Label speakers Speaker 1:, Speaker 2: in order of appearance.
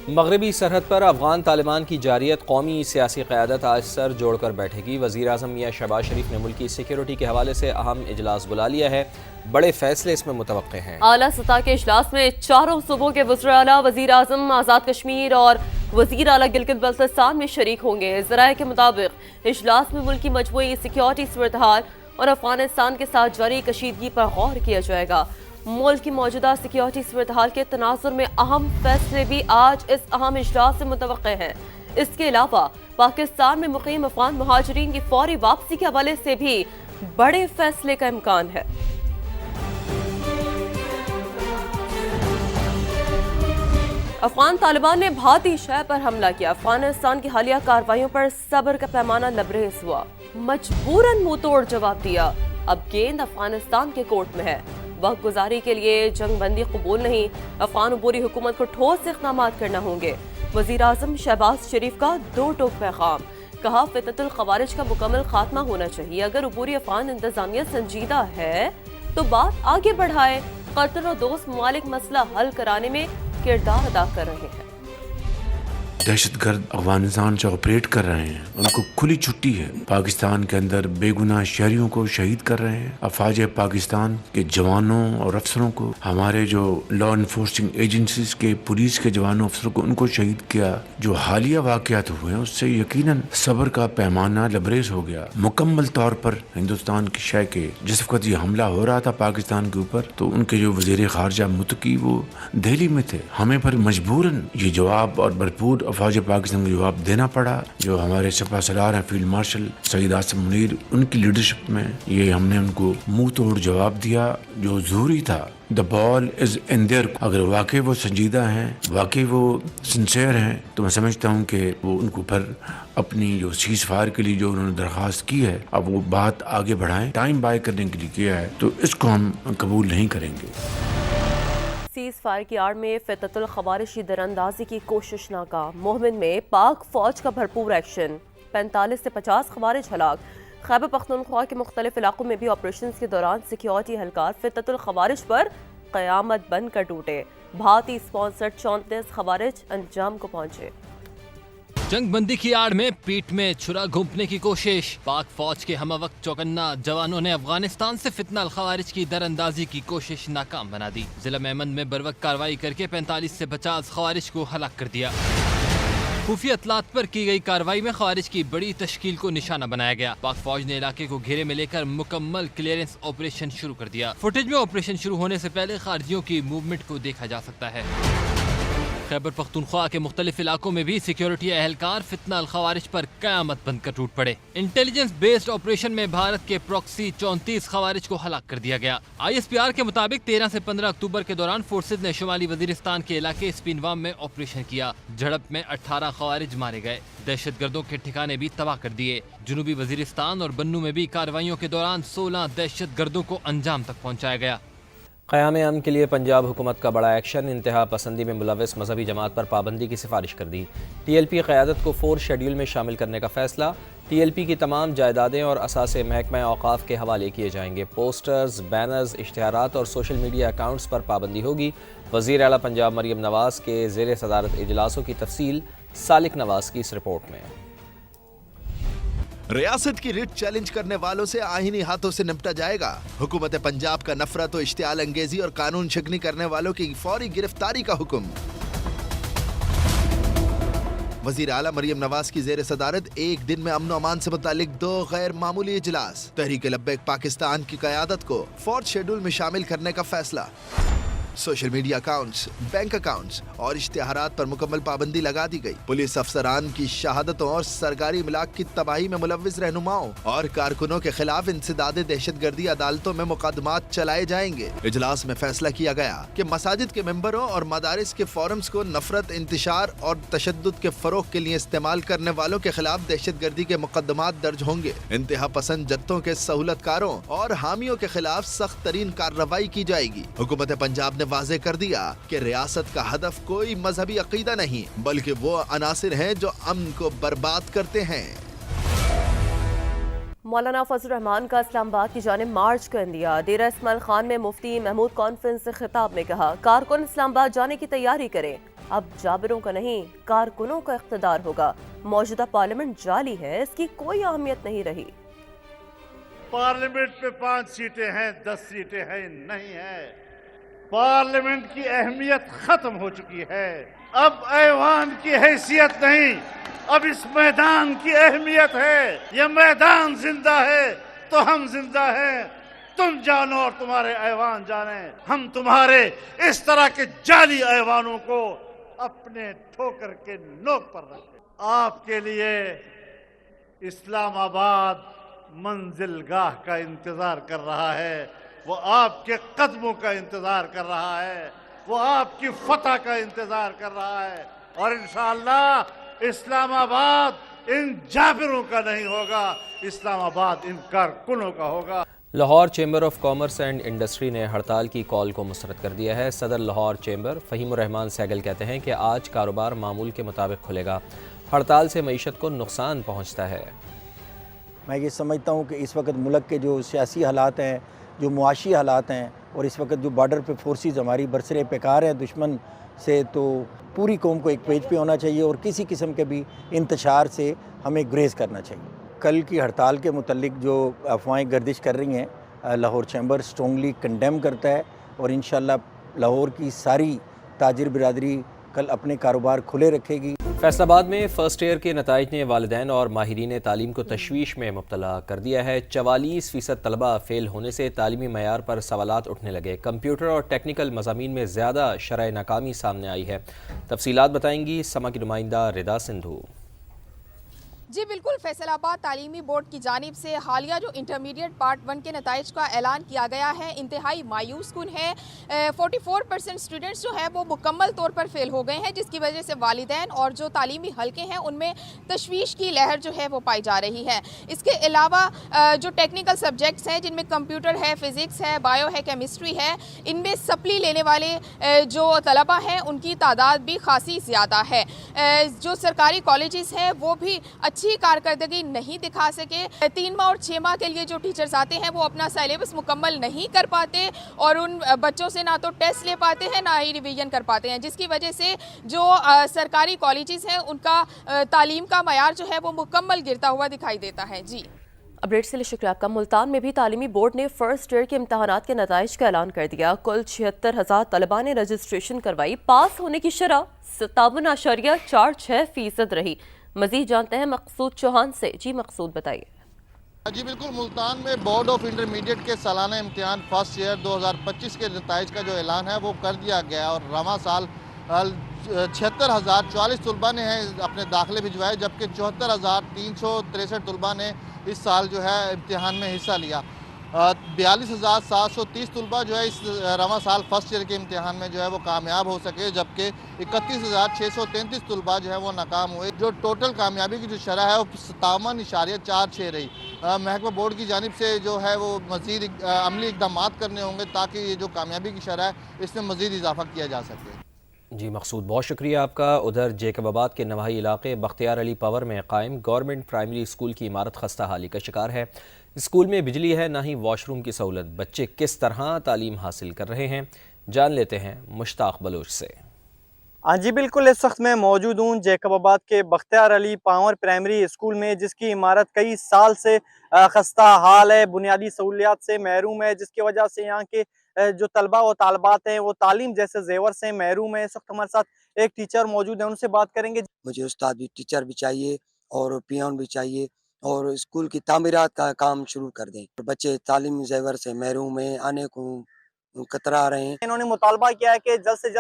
Speaker 1: مغربی سرحد پر افغان طالبان کی جارحیت قومی سیاسی قیادت آج سر جوڑ کر بیٹھے گی۔ وزیر اعظم میاں شہباز شریف نے ملکی سیکیورٹی کے حوالے سے اہم اجلاس بلا لیا ہے، بڑے فیصلے اس میں متوقع ہیں۔
Speaker 2: اعلیٰ سطح کے اجلاس میں چاروں صوبوں کے وزراء اعلیٰ، وزیر اعظم آزاد کشمیر اور وزیر اعلیٰ گلگت بلتستان میں شریک ہوں گے۔ ذرائع کے مطابق اجلاس میں ملک کی مجموعی سیکیورٹی صورتحال اور افغانستان کے ساتھ جاری کشیدگی پر غور کیا جائے گا۔ ملک کی موجودہ سیکیورٹی صورتحال کے تناظر میں اہم فیصلے بھی آج اس اہم اجلاس سے متوقع ہیں۔ اس کے علاوہ پاکستان میں مقیم افغان مہاجرین کی فوری واپسی کے حوالے سے بھی بڑے فیصلے کا امکان ہے۔ افغان طالبان نے بھارتی شہر پر حملہ کیا۔ افغانستان کی حالیہ کارروائیوں پر صبر کا پیمانہ لبریز ہوا، مجبوراً منہ توڑ جواب دیا۔ اب گیند افغانستان کے کورٹ میں ہے۔ وقت گزاری کے لیے جنگ بندی قبول نہیں، افغان عبوری حکومت کو ٹھوس اقدامات کرنا ہوں گے۔ وزیر اعظم شہباز شریف کا دو ٹوک پیغام، کہا فتنۃ الخوارج کا مکمل خاتمہ ہونا چاہیے۔ اگر عبوری افغان انتظامیہ سنجیدہ ہے تو بات آگے بڑھائے۔ قطر اور دوست ممالک مسئلہ حل کرانے میں کردار ادا کر رہے ہیں۔
Speaker 3: دہشت گرد افغانستان سے آپریٹ کر رہے ہیں، ان کو کھلی چھٹی ہے۔ پاکستان کے اندر بے گناہ شہریوں کو شہید کر رہے ہیں۔ افواج پاکستان کے جوانوں اور افسروں کو، ہمارے جو لا انفورسنگ ایجنسیز کے پولیس کے جوانوں افسروں کو، ان کو شہید کیا۔ جو حالیہ واقعات ہوئے ہیں اس سے یقیناً صبر کا پیمانہ لبریز ہو گیا۔ مکمل طور پر ہندوستان کی شے کے جس وقت یہ حملہ ہو رہا تھا پاکستان کے اوپر، تو ان کے جو وزیر خارجہ متقی وہ دہلی میں تھے۔ ہمیں پر مجبوراً یہ جواب اور بھرپور افواج پاکستان کو جواب دینا پڑا۔ جو ہمارے سپہ سالار ہیں فیلڈ مارشل سعید عاصم منیر، ان کی لیڈرشپ میں یہ ہم نے ان کو منہ توڑ جواب دیا جو ضروری تھا۔ The ball is in their court۔ اگر واقعی وہ سنجیدہ ہیں، واقعی وہ سنسیئر ہیں، تو میں سمجھتا ہوں کہ وہ ان کو پھر اپنی جو سیز فائر کے لیے جو انہوں نے درخواست کی ہے، اب وہ بات آگے بڑھائیں۔ ٹائم بائی کرنے کے لیے کیا ہے تو اس کو ہم قبول نہیں کریں گے۔
Speaker 2: سیز فائر کی آڑ میں فتنۃ الخوارج کی دراندازی کی کوشش ناکام۔ مومن میں پاک فوج کا بھرپور ایکشن، 45 سے 50 خوارج ہلاک۔ خیبر پختونخوا کے مختلف علاقوں میں بھی آپریشنز کے دوران سیکیورٹی اہلکار فتنۃ الخوارج پر قیامت بن کر ٹوٹے۔ بھارتی اسپانسرڈ 34 خوارج انجام کو پہنچے۔
Speaker 4: جنگ بندی کی آڑ میں پیٹ میں چھرا گھونپنے کی کوشش، پاک فوج کے ہمہ وقت چوکنا جوانوں نے افغانستان سے فتنہ الخوارج کی در اندازی کی کوشش ناکام بنا دی۔ ضلع میمند میں بروقت کارروائی کر کے 45 سے 50 خوارج کو ہلاک کر دیا۔ خفیہ اطلاعات پر کی گئی کارروائی میں خوارج کی بڑی تشکیل کو نشانہ بنایا گیا۔ پاک فوج نے علاقے کو گھیرے میں لے کر مکمل کلیئرنس آپریشن شروع کر دیا۔ فوٹیج میں آپریشن شروع ہونے سے پہلے خارجیوں کی موومنٹ کو دیکھا جا سکتا ہے۔ خیبر پختونخوا کے مختلف علاقوں میں بھی سیکیورٹی اہلکار فتنہ الخوارج پر قیامت بن کر ٹوٹ پڑے۔ انٹیلیجنس بیسڈ آپریشن میں بھارت کے پراکسی 34 خوارج کو ہلاک کر دیا گیا۔ ISPR کے مطابق 13 سے 15 اکتوبر کے دوران فورسز نے شمالی وزیرستان کے علاقے سپینوام میں آپریشن کیا۔ جھڑپ میں 18 خوارج مارے گئے، دہشت گردوں کے ٹھکانے بھی تباہ کر دیے۔ جنوبی وزیرستان اور بنو میں بھی کارروائیوں کے دوران 16 دہشت گردوں کو انجام تک پہنچایا گیا۔
Speaker 1: قیام امن کے لیے پنجاب حکومت کا بڑا ایکشن، انتہا پسندی میں ملوث مذہبی جماعت پر پابندی کی سفارش کر دی۔ TLP قیادت کو 4 شیڈول میں شامل کرنے کا فیصلہ، TLP کی تمام جائیدادیں اور اثاثے محکمہ اوقاف کے حوالے کیے جائیں گے۔ پوسٹرز، بینرز، اشتہارات اور سوشل میڈیا اکاؤنٹس پر پابندی ہوگی۔ وزیر اعلیٰ پنجاب مریم نواز کے زیر صدارت اجلاسوں کی تفصیل سالک نواز کی اس رپورٹ میں۔
Speaker 5: ریاست کی ریٹ چیلنج کرنے والوں سے آئینی ہاتھوں سے نمٹا جائے گا۔ حکومت پنجاب کا نفرت و اشتعال انگیزی اور قانون شکنی کرنے والوں کی فوری گرفتاری کا حکم۔ وزیر اعلیٰ مریم نواز کی زیر صدارت ایک دن میں امن و امان سے متعلق 2 غیر معمولی اجلاس، تحریک لبیک پاکستان کی قیادت کو 4 شیڈول میں شامل کرنے کا فیصلہ۔ Social media accounts, bank accounts اور اشتہارات پر مکمل پابندی لگا دی گئی۔ پولیس افسران کی شہادتوں اور سرکاری املاک کی تباہی میں ملوث رہنماؤں اور کارکنوں کے خلاف انسداد دہشت گردی عدالتوں میں مقدمات چلائے جائیں گے۔ اجلاس میں فیصلہ کیا گیا کہ مساجد کے ممبروں اور مدارس کے فورمز کو نفرت، انتشار اور تشدد کے فروغ کے لیے استعمال کرنے والوں کے خلاف دہشت گردی کے مقدمات درج ہوں گے۔ انتہا پسند جتوں کے سہولت کاروں اور حامیوں کے خلاف سخت ترین کارروائی کی جائے گی۔ حکومت پنجاب نے واضح کر دیا کہ ریاست کا ہدف کوئی مذہبی عقیدہ نہیں، بلکہ وہ عناصر ہیں جو امن کو برباد کرتے ہیں۔
Speaker 2: مولانا فضل الرحمان کا اسلام آباد کی جانب مارچ کا عندیہ، ڈیرہ اسماعیل خان میں مفتی محمود کانفرنس سے خطاب میں کہا، کارکن اسلام آباد جانے کی تیاری کریں، اب جابروں کا نہیں کارکنوں کا اقتدار ہوگا۔ موجودہ پارلیمنٹ جعلی ہے، اس کی کوئی اہمیت نہیں رہی۔
Speaker 6: پارلیمنٹ پہ 5 سیٹیں ہیں، 10 سیٹیں ہیں، نہیں ہے۔ پارلیمنٹ کی اہمیت ختم ہو چکی ہے، اب ایوان کی حیثیت نہیں، اب اس میدان کی اہمیت ہے۔ یہ میدان زندہ ہے تو ہم زندہ ہیں، تم جانو اور تمہارے ایوان جانے۔ ہم تمہارے اس طرح کے جعلی ایوانوں کو اپنے ٹھوکر کے نوک پر رکھیں۔ آپ کے لیے اسلام آباد منزل گاہ کا انتظار کر رہا ہے، وہ آپ کے قدموں کا انتظار کر رہا ہے، وہ آپ کی فتح کا انتظار کر رہا ہے، اور انشاءاللہ اسلام آباد ان جابروں کا نہیں ہوگا، اسلام آباد ان کارکنوں کا ہوگا۔
Speaker 1: Lahore chamber of commerce and industry نے ہڑتال کی کال کو مسترد کر دیا ہے۔ صدر لاہور چیمبر فہیم الرحمان سہگل کہتے ہیں کہ آج کاروبار معمول کے مطابق کھلے گا، ہڑتال سے معیشت کو نقصان پہنچتا ہے۔
Speaker 7: میں یہ سمجھتا ہوں کہ اس وقت ملک کے جو سیاسی حالات ہیں، جو معاشی حالات ہیں، اور اس وقت جو بارڈر پہ فورسز ہماری برسر پیکار ہیں دشمن سے، تو پوری قوم کو ایک پیج پہ ہونا چاہیے اور کسی قسم کے بھی انتشار سے ہمیں گریز کرنا چاہیے۔ کل کی ہڑتال کے متعلق جو افواہیں گردش کر رہی ہیں، لاہور چیمبر اسٹرانگلی کنڈیم کرتا ہے، اور انشاءاللہ لاہور کی ساری تاجر برادری کل اپنے کاروبار کھلے رکھے گی۔
Speaker 1: فیصل آباد میں فرسٹ ایئر کے نتائج نے والدین اور ماہرین تعلیم کو تشویش میں مبتلا کر دیا ہے۔ 44% طلبہ فیل ہونے سے تعلیمی معیار پر سوالات اٹھنے لگے۔ کمپیوٹر اور ٹیکنیکل مضامین میں زیادہ شرح ناکامی سامنے آئی ہے۔ تفصیلات بتائیں گی سما کی نمائندہ ردا سندھو۔
Speaker 8: جی بالکل، فیصل آباد تعلیمی بورڈ کی جانب سے حالیہ جو انٹرمیڈیٹ پارٹ 1 کے نتائج کا اعلان کیا گیا ہے انتہائی مایوس کن ہے۔ 44% اسٹوڈنٹس جو ہے وہ مکمل طور پر فیل ہو گئے ہیں، جس کی وجہ سے والدین اور جو تعلیمی حلقے ہیں ان میں تشویش کی لہر جو ہے وہ پائی جا رہی ہے۔ اس کے علاوہ جو ٹیکنیکل سبجیکٹس ہیں جن میں کمپیوٹر ہے، فزکس ہے، بایو ہے، کیمسٹری ہے، ان میں سپلی لینے والے جو طلبہ ہیں ان کی تعداد بھی خاصی زیادہ ہے۔ جو سرکاری کالجز ہیں وہ بھی اچھی کارکردگی نہیں دکھا سکے۔ 3 ماہ اور 6 ماہ کے لیے جو ٹیچرز آتے ہیں وہ اپنا سیلیبس مکمل نہیں کر پاتے، اور ان بچوں سے نہ تو ٹیسٹ لے پاتے ہیں نہ ہی ریویژن کر پاتے ہیں، جس کی وجہ سے جو سرکاری کالجز ہیں ان کا تعلیم کا معیار جو ہے وہ مکمل گرتا ہوا دکھائی دیتا ہے۔ جی
Speaker 2: اپڈیٹ کے لیے شکریہ آپ کا۔ ملتان میں بھی تعلیمی بورڈ نے فرسٹ ایئر کے امتحانات کے نتائج کا اعلان کر دیا۔ کل 76,000 طلباء نے رجسٹریشن کروائی۔ پاس ہونے کی شرح 57.46% رہی۔ مزید جانتے ہیں مقصود چوہان سے۔ جی مقصود بتائیے۔
Speaker 9: جی بالکل، ملتان میں بورڈ آف انٹرمیڈیٹ کے سالانہ امتحان فرسٹ ایئر 2025 کے نتائج کا جو اعلان ہے وہ کر دیا گیا، اور رواں سال 76,044 طلباء نے اپنے داخلے بھجوائے، جبکہ 74,363 طلباء نے اس سال جو ہے امتحان میں حصہ لیا۔ 42,730 طلباء جو ہے اس رواں سال فرسٹ ایئر کے امتحان میں جو ہے وہ کامیاب ہو سکے، جبکہ 31,633 طلباء جو ہے وہ ناکام ہوئے۔ جو ٹوٹل کامیابی کی جو شرح ہے وہ 57.46 رہی۔ محکمہ بورڈ کی جانب سے جو ہے وہ مزید عملی اقدامات کرنے ہوں گے تاکہ یہ جو کامیابی کی شرح ہے اس میں مزید اضافہ کیا جا سکے۔
Speaker 1: جی مقصود، بہت شکریہ آپ کا۔ ادھر جیکب آباد کے نواحی علاقے بختیار علی پاور میں قائم گورنمنٹ پرائمری اسکول کی عمارت خستہ حالی کا شکار ہے۔ اسکول میں بجلی ہے، نہ ہی واش روم کی سہولت۔ بچے کس طرح تعلیم حاصل کر رہے ہیں، جان لیتے ہیں مشتاق بلوچ سے۔
Speaker 10: ہاں جی بالکل، اس وقت میں موجود ہوں جیکب آباد کے بختیار علی پاور پرائمری اسکول میں، جس کی عمارت کئی سال سے خستہ حال ہے، بنیادی سہولیات سے محروم ہے، جس کی وجہ سے یہاں کے جو طلبہ و طالبات ہیں وہ تعلیم جیسے زیور سے محروم ہیں۔ اس وقت ہمارے ساتھ ایک ٹیچر موجود ہیں، ان سے بات کریں گے۔
Speaker 11: مجھے استاد بھی، ٹیچر بھی چاہیے اور پیون بھی چاہیے، اور اسکول کی تعمیرات کا کام شروع کر دیں۔ بچے تعلیمی زیور سے محروم ہیں، آنے کو کترا رہے ہیں۔
Speaker 10: انہوں نے مطالبہ کیا ہے کہ جلد سے جلد